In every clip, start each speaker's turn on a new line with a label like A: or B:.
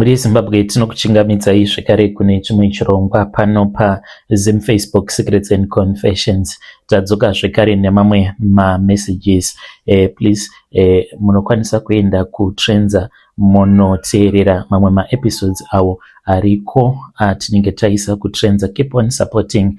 A: Muri Zimbabwe tinokuchingamidzai zvekare kune chimwe chirongwa pano paZimFacebook Secrets and Confessions. Tadzoka zvekare nemamwe messages. Please munokwanisa kuenda kuTrenza monoteerera mamwe maepisodes awo ariko atinenge taisa kuTrenza. Keep on supporting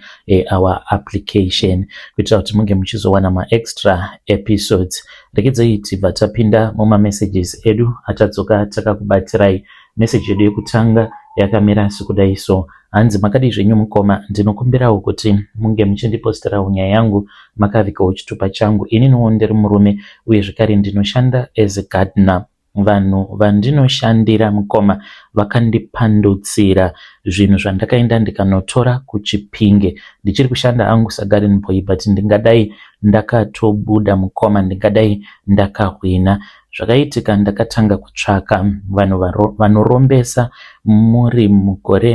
A: our application kuitira kuti munge muchizowana maextra episodes. Regedzai tibva tapinda mumamessages edu atadzoka takakubatirai. Message yedu yekutanga yakamira sekudai so: hanzi makadi zvenyu mukoma, ndinokumbirawo kuti munge muchindiposterawo nyaya yangu makavikawo chitupa changu. Ininiwo ndiri murume uye zvekare ndinoshanda as a gardener. Vanhu vandinoshandira mukoma vakandipandutsira zvinhu zvandakaenda ndikanotora kuChipinge. Ndichiri kushanda angu sagarden boy, but ndingadai ndakatobuda mukoma, ndingadai ndakahwina. Zvakaitika ndakatanga kutsvaka vanhu vanorombesa muri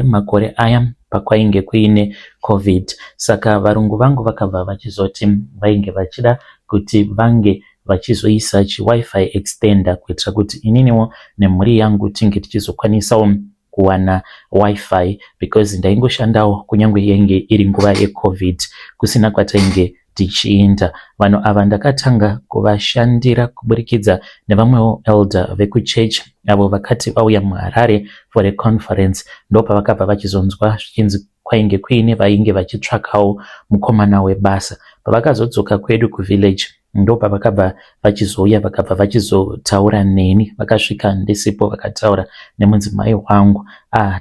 A: makore aya pakwainge kuine COVID. Saka varungu vangu vakabva vachizoti vainge vachida kuti vange vachizoisa wifi extender kuitira kuti ininiwo nemhuri yangu tinge tichizokwanisawo kuwana wifi, because ndaingoshandawo kunyange yenge iri nguva yeCovid kusina kwatainge tichienda. Vanhu ava ndakatanga kuvashandira kuburikidza nevamwewo elder vekuchurch avo vakati vauya muHarare for a conference. Ndopa vakabva vachizonzwa zvichinzi kwainge kuine vainge vachitsvakawo mukomana webasa. Pavakazodzoka kwedu kuvillage ndopa vakabva vachizouya vakabva vachizotaura neni. Vakasvika ndisipo vakataura nemudzimai wangu.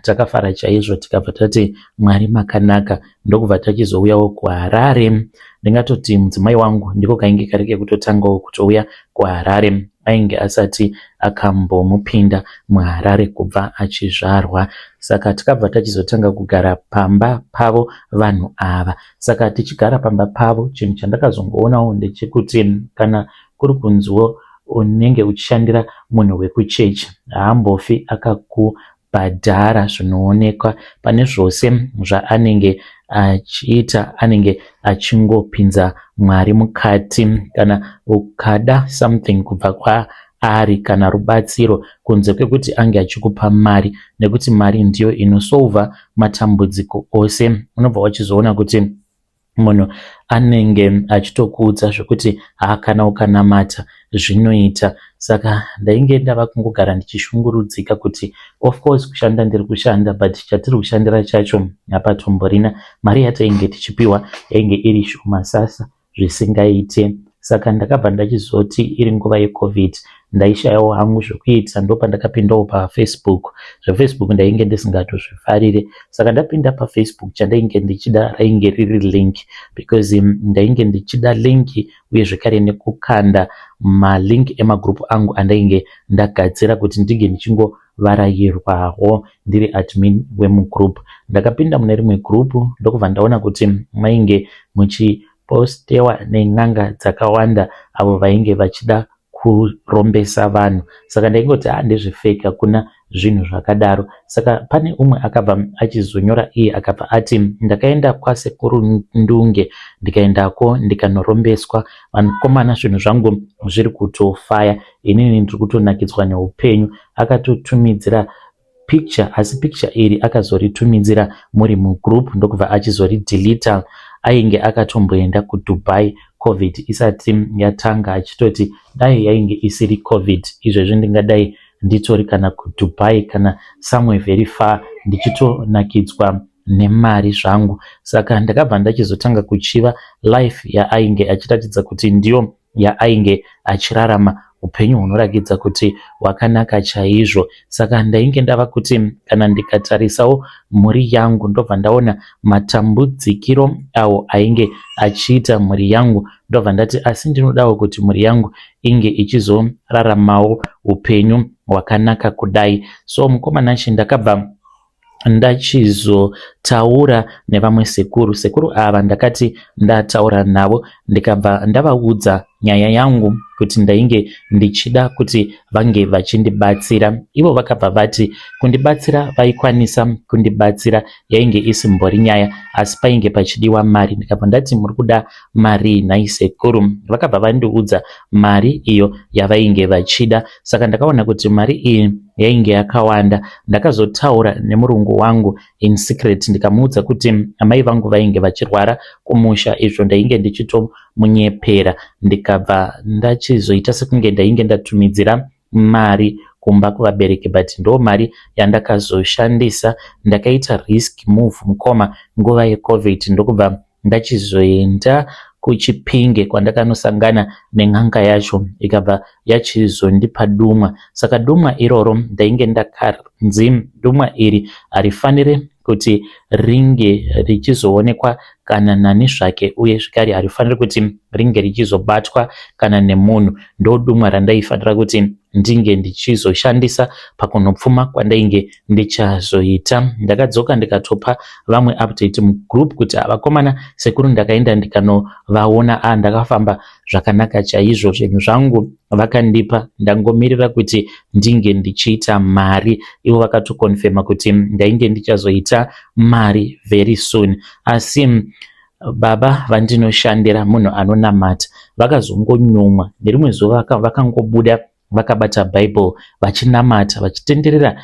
A: Takafara chaizvo tikabva tati Mwari makanaka. Ndokubva tachizouyawo kuHarare. Ndingatoti mudzimai wangu ndiko kainge kari kekutotangawo kutouya kuHarare. Ainge asati akambomupinda muHarare kubva achizvarwa. Saka tikabva tachizotanga kugara pamba pavo vanhu ava. Saka tichigara pamba pavo, chinhu chandakazongoonawo ndechekuti kana kuri kunziwo unenge uchishandira munhu wekuchechi haambofi akakubhadhara zvinoonekwa. Pane zvose zvaanenge achiita anenge achingopinza Mwari mukati. Kana ukada something kubva kwaari kana rubatsiro kunze kwekuti ange achikupa mari, nekuti mari ndiyo inosolva matambudziko ose, unobva wachizoona kuti munhu anenge achitokuudza zvekuti kana ukanamata zvinoita. Saka ndainge ndava kungogara ndichishungurudzika kuti of course kushanda ndiri kushanda, but chatiri kushandira chacho hapatomborina. Mari yatainge tichipiwa yainge iri shoma sasa zvisingaite. Saka ndakabva ndachizoti iri nguva yeCovid ndaishayawo hangu zvokuita. Ndopa ndakapindawo paFacebook. ZveFacebook ndainge ndisingatozvifarire. Saka ndapinda paFacebook, chandainge ndichida rainge riri link, because ndainge ndichida link uye zvekare nekukanda malink emagrupu angu andainge ndagadzira kuti ndige ndichingovarayirwawo ndiri admin wemugroup. Ndakapinda mune rimwe grupu ndokubva ndaona kuti mainge muchipostewa nen'anga dzakawanda avo vainge vachida kurombesa vanhu. Saka ndaingoti ndezvefake, hakuna zvinhu zvakadaro. Saka pane umwe akabva achizonyora iye akabva ati ndakaenda kwasekuru Ndunge ndikaendako ndikanorombeswa, vanakomana zvinhu zvangu zviri kutofaya, inini ndiri kutonakidzwa neupenyu. Akatotumidzira picture, asi picture iri akazoritumidzira muri mugroup ndokubva achizoridilita. Ainge akatomboenda kuDubai COVID isati yatanga, achitoti dai yainge isiri COVID izvezvi ndingadai nditori kana kuDubai kana somewhere very far ndichitonakidzwa nemari zvangu. Saka ndakabva ndachizotanga kuchiva life yaainge achiratidza kuti ndiyo yaainge achirarama, upenyu hunorakidza kuti hwakanaka chaizvo. Saka ndainge ndava kuti kana ndikatarisawo mhuri yangu ndobva ndaona matambudzikiro awo ainge achiita mhuri yangu, ndobva ndati asi ndinodawo kuti mhuri yangu inge ichizoraramawo upenyu hwakanaka kudai. So mukomana ndakabva ndachizotaura nevamwe sekuru ava ndakati ndataura navo ndikabva ndavaudza nyaya yangu kuti ndainge ndichida kuti vange vachindibatsira. Ivo vakabva vati kundibatsira vaikwanisa kundibatsira, yainge isimbori nyaya, asi painge pachidiwa mari. Ndikabva ndati muri kuda mari nhai sekuru? Vakabva vandiudza mari iyo yavainge vachida. Saka ndakaona kuti mari iyi yainge yakawanda. Ndakazotaura nemurungu wangu in secret, ndikamuudza kuti amai vangu vainge vachirwara kumusha, izvo ndainge ndichitomunyepera. Ndikabva ndachizoita sekunge ndainge ndatumidzira mari kumba kuvabereki, but ndo mari yandakazoshandisa. Ndakaita risk move mukoma nguva yeCovid, ndokubva ndachizoenda kuChipinge kwandakanosangana nen'anga yacho, ikabva yachizondipa dumwa. Saka dumwa iroro ndainge ndakanzi dumwa iri harifanire kuti ringe richizoonekwa kana nani zvake, uye zvikari harifanire kuti ringe richizobatwa kana nemunhu. Ndo dumwa randaifanira kuti ndinge ndichizoshandisa pakunopfuma kwandainge ndichazoita. Ndakadzoka ndikatopa vamwe update mugroup kuti vakomana sekuru ndakaenda ndikanovaona, ndakafamba zvakanaka chaizvo, zvinhu zvangu vakandipa, ndangomirira kuti ndinge ndichiita mari. Ivo vakatokonfirma kuti ndainge ndichazoita mari very soon. Asi baba vandinoshandira, munhu anonamata, vakazongonyomwa nerimwe zuva vakangobuda vakabata Bible vachinamata, vachitenderera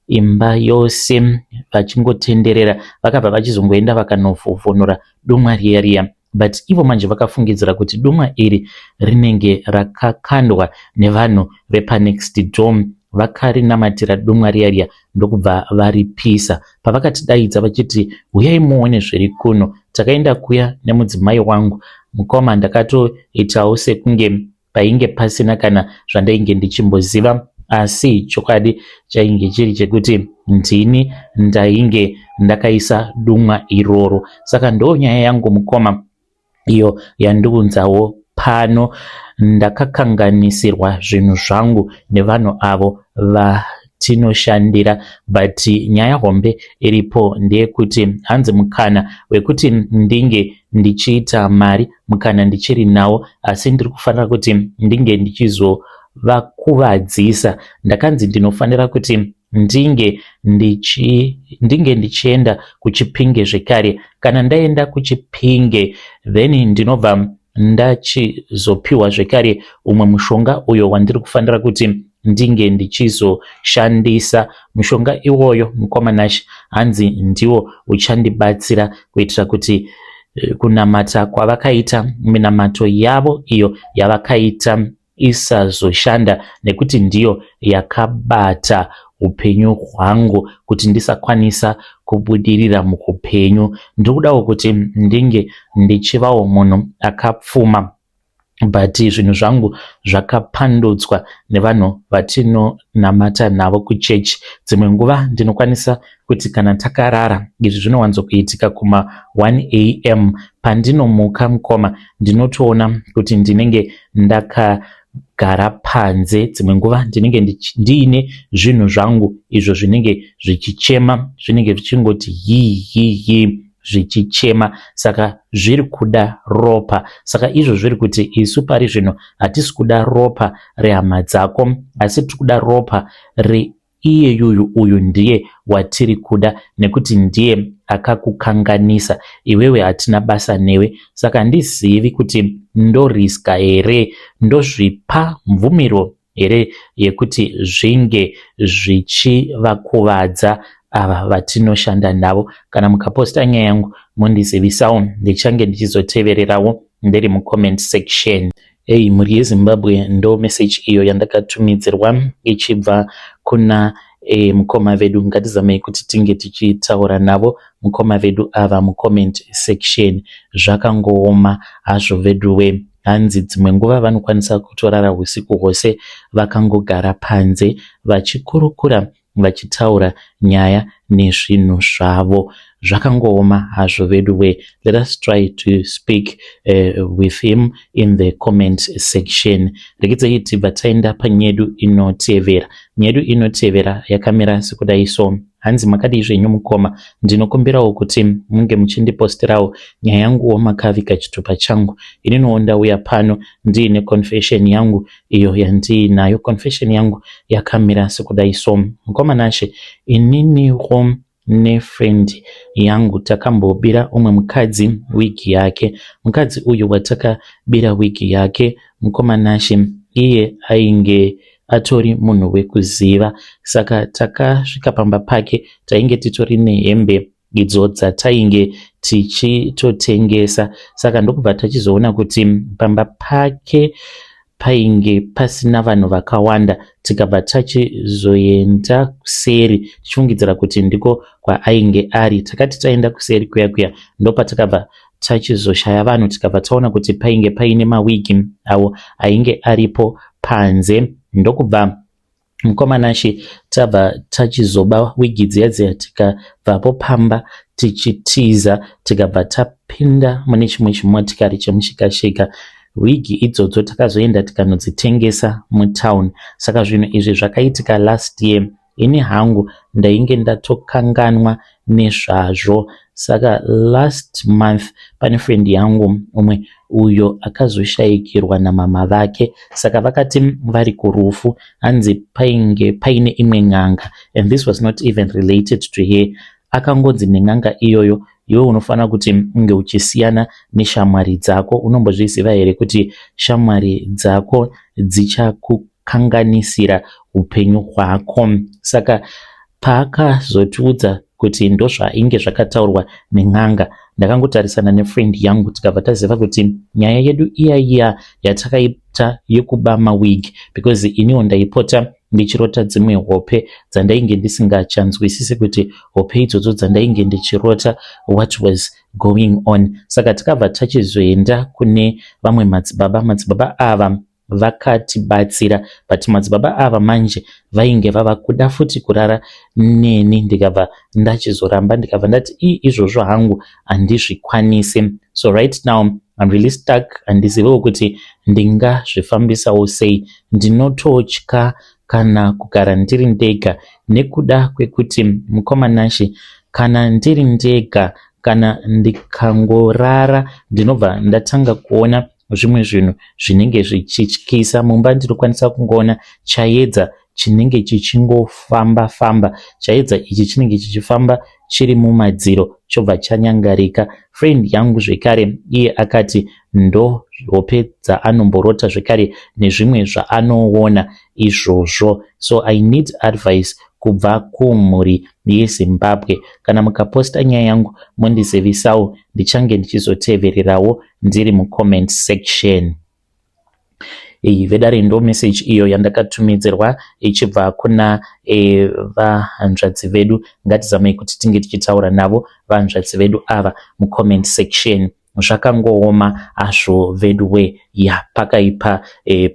A: imba yose, vachingotenderera. Vakabva vachizongoenda vakanovhuvhunura dumwa riya, but ivo manje vakafungidzira kuti dumwa iri rinenge rakakandwa nevanhu vepaNext Door. Vakarinamatira dumwa riya ndokubva varipisa. Pavakatidaidza vachiti uyai muone zviri kuno, takaenda kuya nemudzimai wangu mukoma. Ndakatoitawo sekunge painge pasina kana zvandainge ndichimboziva, asi chokwadi chainge chiri chekuti ndini ndainge ndakaisa dumwa iroro. Saka ndo nyaya yangu mukoma iyo yandiunzawo pano. Ndakakanganisirwa zvinhu zvangu nevanhu avo vatinoshandira, but nyaya hombe iripo ndeyekuti hanzi mukana wekuti ndinge ndichiita mari, mukana ndichiri nawo, asi ndiri kufanira kuti ndinge ndichizovakuvadzisa. Ndakanzi ndinofanira kuti ndinge ndichienda kuChipinge zvekare. Kana ndaenda kuChipinge, then ndinobva ndachizopiwa zvekare umwe mushonga uyo wandiri kufanira kuti ndinge ndichizoshandisa. Mushonga iwoyo mukomanashi hanzi ndiwo uchandibatsira kuitira kuti kunamata kwavakaita, minamato yavo iyo yavakaita isazoshanda, nekuti ndiyo yakabata upenyu hwangu kuti ndisakwanisa kubudirira muupenyu. Ndikudawo kuti ndinge ndichivawo munhu akapfuma, but zvinhu zvangu zvakapandudzwa nevanhu vatinonamata navo kuchechi. Dzimwe nguva ndinokwanisa kuti kana takarara, izvi zvinowanzokuitika kuma 1 AM, pandinomuka mukoma ndinotoona kuti ndinenge ndakagara panze. Dzimwe nguva ndinenge ndiine zvinhu zvangu izvo zvinenge zvichichema, zvinenge zvichingoti hi zvichichema, saka zviri kuda ropa. Saka izvo zviri kuti isu pari zvino hatisi kuda ropa rehama dzako, asi tiri kuda ropa reiye yuyu, uyu ndiye watiri kuda, nekuti ndiye akakukanganisa. Iwewe hatina basa newe, saka ndizivi kuti ndoriska here, ndozvipa mvumiro here yekuti zvinge zvichivakuvadza ava vatinoshanda navo. Kana mukaposta nyaya yangu mundizivisawo, ndichange ndichizotevererawo ndiri mucomment section. Muri yeZimbabwe ndo message iyo yandakatumidzirwa ichibva kuna mukoma vedu. Ngatizamei kuti tinge tichitaura navo mukoma vedu ava mucomment section. Zvakangooma hazvo veduwe. Hanzi dzimwe nguva vanokwanisa kutorara usiku hwose vakangogara panze vachikurukura vachitaura nyaya nezvinhu zvavo. Zvakangooma hazvo vedu we. Let us try to speak with him in the comment section. Regedzai tibva taenda panyedu inotevera. Nyedu inotevera yakamira sekudai so. Hanzi makadii zvenyu mukoma, ndinokumbirawo kuti munge muchindipostirawo nyaya yanguwo makavika chitupa changu. Ininowo ndauya pano ndiine confession yangu iyo yandiinayo. Confession yangu yakamira sekudai so. Mukoma nashe, ininiwo nefriend yangu takambobira umwe mukadzi wigi yake. Mukadzi uyu watakabira wigi yake, mukoma nashe, iye ainge atori munhu wekuziva, saka takasvika pamba pake tainge titori nehembe idzo dzatainge tichitotengesa. Saka ndokubva tachizoona kuti pamba pake painge pasina vanhu vakawanda, tikabva tachizoenda kuseri tichifungidzira kuti ndiko kwaainge ari. Takati taenda kuseri kuya ndopatakabva tachizoshaya vanhu, tikabva taona kuti painge paine mawigi awo ainge aripo panze. Ndokubva mukoma nashe tabva tachizoba wigi dziya tikabvapo pamba tichitiza, tikabva tapinda mune chimwe chimotikari chemushikashika. Wigi idzodzo takazoenda tikanodzitengesa mutown. Saka zvinhu izvi zvakaitika last year. Ini hangu ndainge ndatokanganwa nezvazvo. Saka last month pane friend yangu umwe uyo akazoshayikirwa namama vake. Saka vakati vari kurufu hanzi painge paine imwe ng'anga, and this was not even related to her. Akangodzi neng'anga iyoyo, iwe unofanira kuti unge uchisiyana neshamwari dzako. Unombozviziva here kuti shamwari dzako dzichakukanganisira upenyu hwako? Saka paakazotiudza kuti ndozvainge zvakataurwa neng'anga, ndakangotarisana nefriend yangu tikabva taziva kuti nyaya yedu iya yatakaita yekuba mawig, because iniwo ndaipota ndichirota dzimwe hope dzandainge ndisingachanzwisisi kuti hope idzodzo dzandainge ndichirota what was going on. Saka tikabva tachizoenda kune vamwe madzibaba ava vakatibatsira, but madzibaba ava manje vainge vava kuda futi kurara neni. Ndikabva ndachizoramba, ndikabva ndati izvozvo hangu handizvikwanise. So right now I'm really stuck, handizivewo kuti ndingazvifambisawo sei. Ndinototya kana kugara ndiri ndega, nekuda kwekuti mukoma nashe, kana ndiri ndega, kana ndikangorara ndinobva ndatanga kuona zvimwe zvinhu zvinenge zvichityisa. Mumba ndinokwanisa kungoona chaedza chinenge chichingofamba, chaedza ichi chinenge chichifamba chiri mumadziro chobva chanyangarika. Friend yangu zvekare, iye akati ndo hope dzaanomborota zvekare nezvimwe zvaanoona izvozvo. So I need advice kubva kumhuri yeZimbabwe. Kana mukaposta nyaya yangu mondizivisawo, ndichange ndichizotevererawo ndiri mucomment section. Vedare ndo message iyo yandakatumidzirwa ichibva kuna vahanzvadzi vedu. Ngatizamei kuti tinge tichitaura navo vahanzvadzi vedu ava mucomment section. Zvakangooma hazvo vedu we.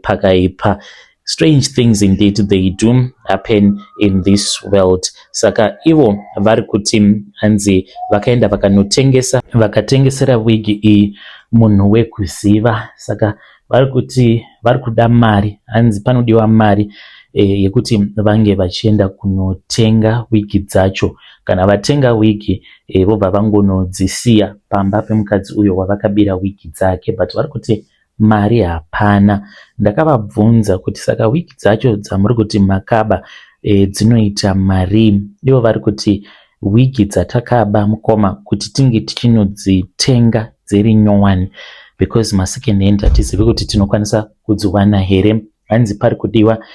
A: Pakaipa. Strange things indeed they do happen in this world. Saka ivo vari kuti hanzi vakaenda vakatengesera wigi iyi munhu wekuziva. Saka vari kuti vari kuda mari, hanzi panodiwa mari yekuti vange vachienda kunotenga wigi dzacho. Kana vatenga wigi vobva vangonodzisiya pamba pemukadzi uyo wavakabira wigi dzake, but vari kuti mari hapana. Ndakavabvunza kuti saka wigi dzacho dzamuri kuti makaba dzinoita mari? Ivo vari kuti wigi dzatakaba mukoma kuti tinge tichinodzitenga dziri nyowani, because masecond hand hatizivi kuti tinokwanisa kudziwana here. Hanzi pari kudiwa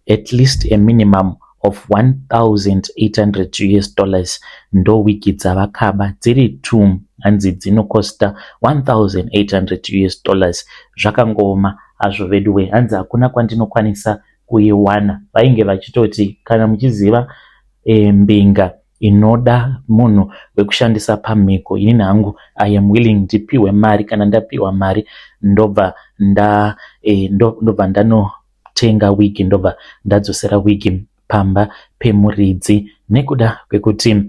A: at least a minimum of $1,800 ndo wigi dzavakaba dziri 2. Hanzi dzinokosta $1,800. Zvakangooma hazvo vedu we. Hanzi hakuna kwandinokwanisa kuiwana. Vainge vachitoti kana muchiziva mbinga inoda munhu wekushandisa pamhiko, ini hangu I am willing ndipiwe mari. Kana ndapiwa mari ndobva ndanotenga wigi, ndobva ndadzosera wigi pamba pemuridzi nekuda kwekuti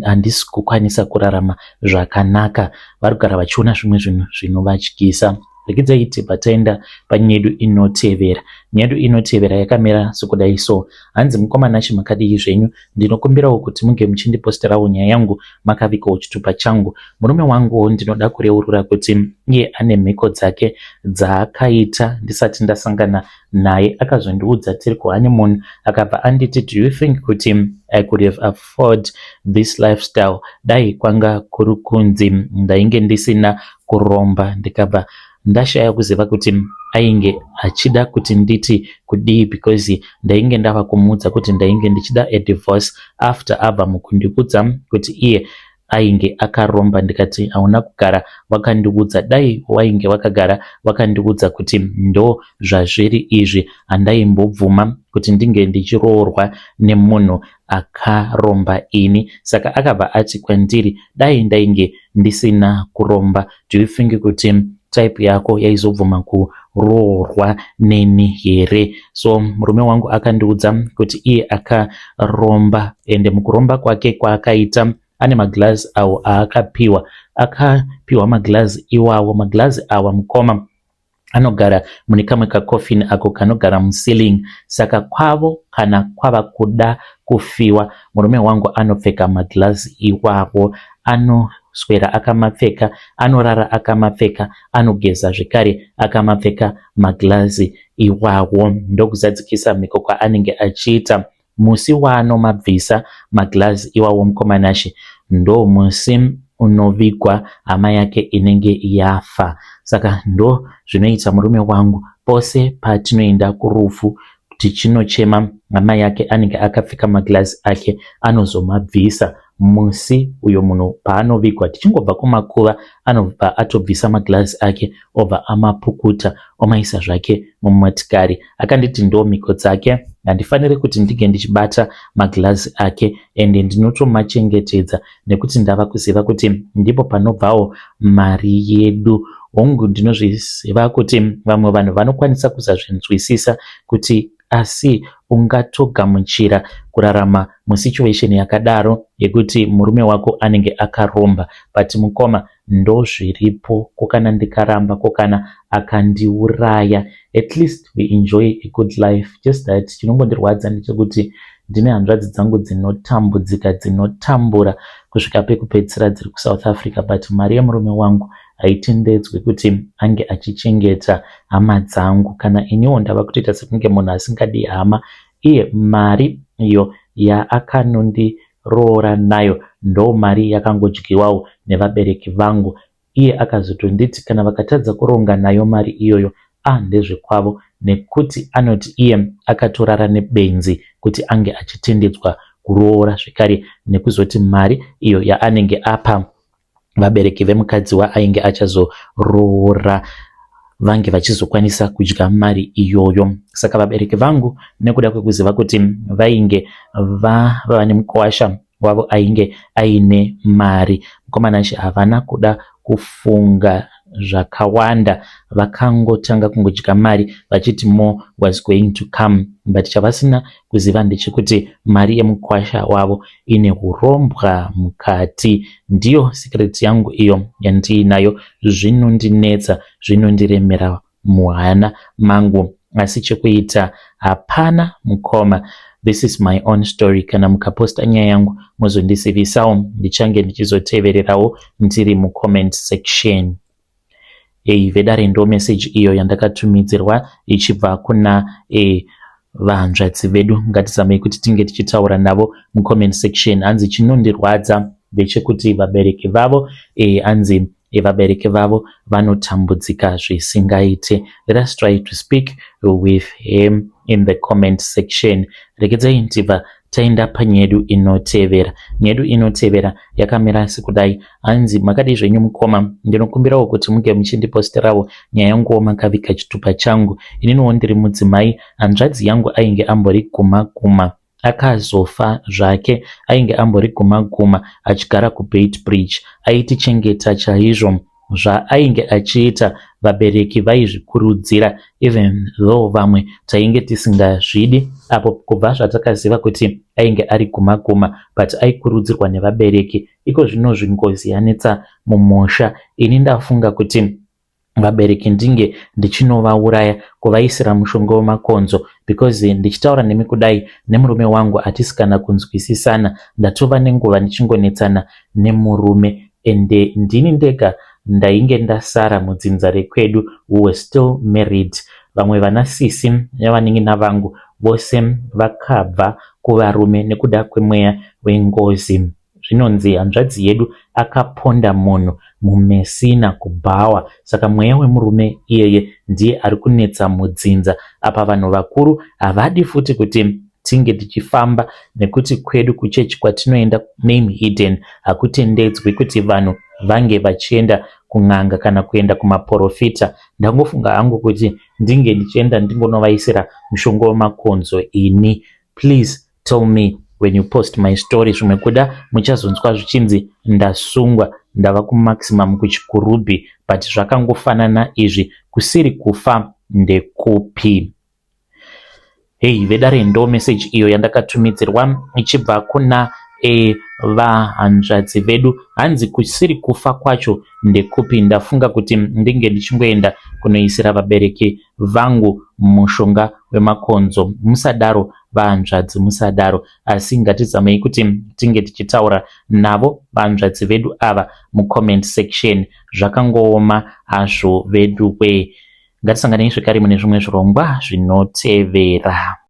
A: handisi kukwanisa kurarama zvakanaka. Vari kugara vachiona zvimwe zvinhu zvinovatyisa. Regai tibva taenda panyedu inotevera. Nyedu inotevera yakamira sekudai so. Hanzi mukomana makadii zvenyu? Ndinokumbirawo kuti munge muchindiposterawo nyaya yangu makavikawo chitupa changu. Murume wangu ndinoda kureurura kuti iye ane mhiko dzake dzaakaita ndisati ndasangana naye. Akazondiudza tiri kuhoneymoon akabva anditi, do you think kuti I could have afford this lifestyle dai kwanga kuri kunzi ndainge ndisina kuromba? Ndikabva ndashaya kuziva kuti ainge achida kuti nditi kudii, because ndainge ndava kumuudza kuti ndainge ndichida a divorce after abva mukundikudza kuti iye ainge akaromba. Ndikati hauna kugara wakandiudza, dai wainge wakagara wakandiudza kuti ndo zvazviri izvi handaimbobvuma kuti ndinge ndichiroorwa nemunhu akaromba ini. Saka akabva ati kwandiri, dai ndainge ndisina kuromba, do you think kuti type yako yaizobvuma kuroorwa neni here? So murume wangu akandiudza kuti iye akaromba, ende mukuromba kwake kwaakaita ane maglazi awo akapiwa maglazi iwawo. Maglazi awa mukoma anogara mune kamwe kakofini ako kanogara muceiling. Saka kwavo kana kwava kuda kufiwa, murume wangu anopfeka maglazi iwawo, anoswera akamapfeka, anorara akamapfeka, anogeza zvekare akamapfeka maglazi iwawo. Ndokuzadzikisa mhiko kwaanenge achiita. Musi waanomabvisa maglazi iwawo mukomanashi ndo musi unovigwa hama yake inenge yafa. Saka ndo zvinoita murume wangu pose patinoenda kurufu tichinochema hama yake anenge akapfeka maglazi ake anozomabvisa. Musi uyo munhu paanovigwa tichingobva kumakuva anobva atobvisa maglazi ake obva amapukuta omaisa zvake mumotikari. Akanditi ndo mhiko dzake, handifaniri kuti ndige ndichibata maglazi ake ende ndinotomachengetedza nekuti ndava kuziva kuti ndipo panobvawo mari yedu. Hongu ndinozviziva kuti vamwe vanhu vanokwanisa kuzazvinzwisisa kuti asi ungatogamuchira kurarama musituation yakadaro yekuti murume wako anenge akaromba, but mukoma ndo zviripo. Kokana ndikaramba, kokana akandiuraya, at least we enjoy a good life. Just that chinongondirwadza ndechekuti ndine hanzvadzi dzangu dzinotambudzika, dzinotambura kusvika pekupedzisira dziri kuSouth Africa, but mari yemurume wangu haitendedzwi kuti ange achichengeta hama dzangu. Kana iniwo ndava kutoita sekunge munhu asingadi hama, iye mari iyo yaakanondiroora nayo ndo mari yakangodyiwawo nevabereki vangu. Iye akazotonditi kana vakatadza kuronga nayo mari iyoyo ndezvekwavo, nekuti anoti iye akatorara nebenzi kuti ange achitendedzwa kuroora zvekare, nekuzoti mari iyo yaanenge apa vabereki vemukadzi waainge achazoroora vange vachizokwanisa kudya mari iyoyo. Saka vabereki vangu nekuda kwekuziva kuti vainge vava nemukwasha wavo ainge aine mari, mukomanashi havana kuda kufunga zvakawanda, vakangotanga kungodya mari vachiti more was going to come. But chavasina kuziva ndechekuti mari yemukwasha wavo ine urombwa mukati. Ndiyo secret yangu iyo yandiinayo, zvinondinetsa, zvinondiremera muhana mangu, asi chekuita hapana mukoma. This is my own story. Kana mukaposta nyaya yangu muzondisivisawo, ndichange ndichizotevererawo ndiri mucomment section. Vedare ndo message iyo yandakatumidzirwa ichibva kuna vahanzvadzi vedu. Ngatizamei kuti tinge tichitaura navo mucomment section. Hanzi chinondirwadza ndechekuti vabereki vavo hanzi vabereki vavo vanotambudzika zvisingaite. Let us try to speak with him in the comment section. Regedzai ndibva taenda panyedu inotevera. Nyedu inotevera yakamira sekudai. Hanzi makadi zvenyu mukoma, ndinokumbirawo kuti munge muchindiposterawo nyaya yangu makavika chitupa changu. Ininiwo ndiri mudzimai, hanzvadzi yangu ainge ambori guma akazofa zvake, ainge ambori guma achigara kuBeitbridge, aitichengeta chaizvo zvaainge achiita vabereki vaizvikurudzira, even though vamwe tainge tisingazvidi apo kubva zvatakaziva kuti ainge ari kuma but aikurudzirwa nevabereki. Iko zvino zvingozi yanetsa mumusha, ini ndafunga kuti vabereki ndinge ndichinovauraya kuvaisira mushonga wemakonzo, because ndichitaura nemi kudai nemurume wangu atisikana kunzwisisana, ndatova nenguva ndichingonetsana nemurume, ende ndini ndega ndainge ndasara mudzinza rekwedu, we were still married. Vamwe vana sisi nevanin'ina vangu vose vakabva kuvarume nekuda kwemweya wengozi. Zvinonzi hanzvadzi yedu akaponda munhu mumesina kubhawa, saka mweya wemurume iyeye ndiye ari kunetsa mudzinza. Apa vanhu vakuru havadi futi kuti tinge tichifamba, nekuti kwedu kuchechi kwatinoenda name hidden hakutendedzwi kuti vanhu vange vachienda kun'anga kana kuenda kumaprofita. Ndangofunga hangu kuti ndinge ndichienda ndingonovaisira mushonga wemakonzo ini. Please tell me when you post my story. Zvimwe kuda muchazonzwa zvichinzi ndasungwa, ndava kumaximum kuchikurubhi, but zvakangofanana izvi, kusiri kufa ndekupi? Hey, vedarendo message iyo yandakatumidzirwa ichibva kuna vahanzvadzi vedu. Hanzi kusiri kufa kwacho ndekupi. Ndafunga kuti ndinge ndichingoenda kunoisira vabereki vangu mushonga wemakonzo. Musadaro vahanzvadzi, musadaro, asi ngatizamei kuti tinge tichitaura navo vahanzvadzi vedu ava mucomment section. Zvakangooma hazvo vedu we. Ngatisanganei zvekare mune zvimwe zvirongwa zvinotevera.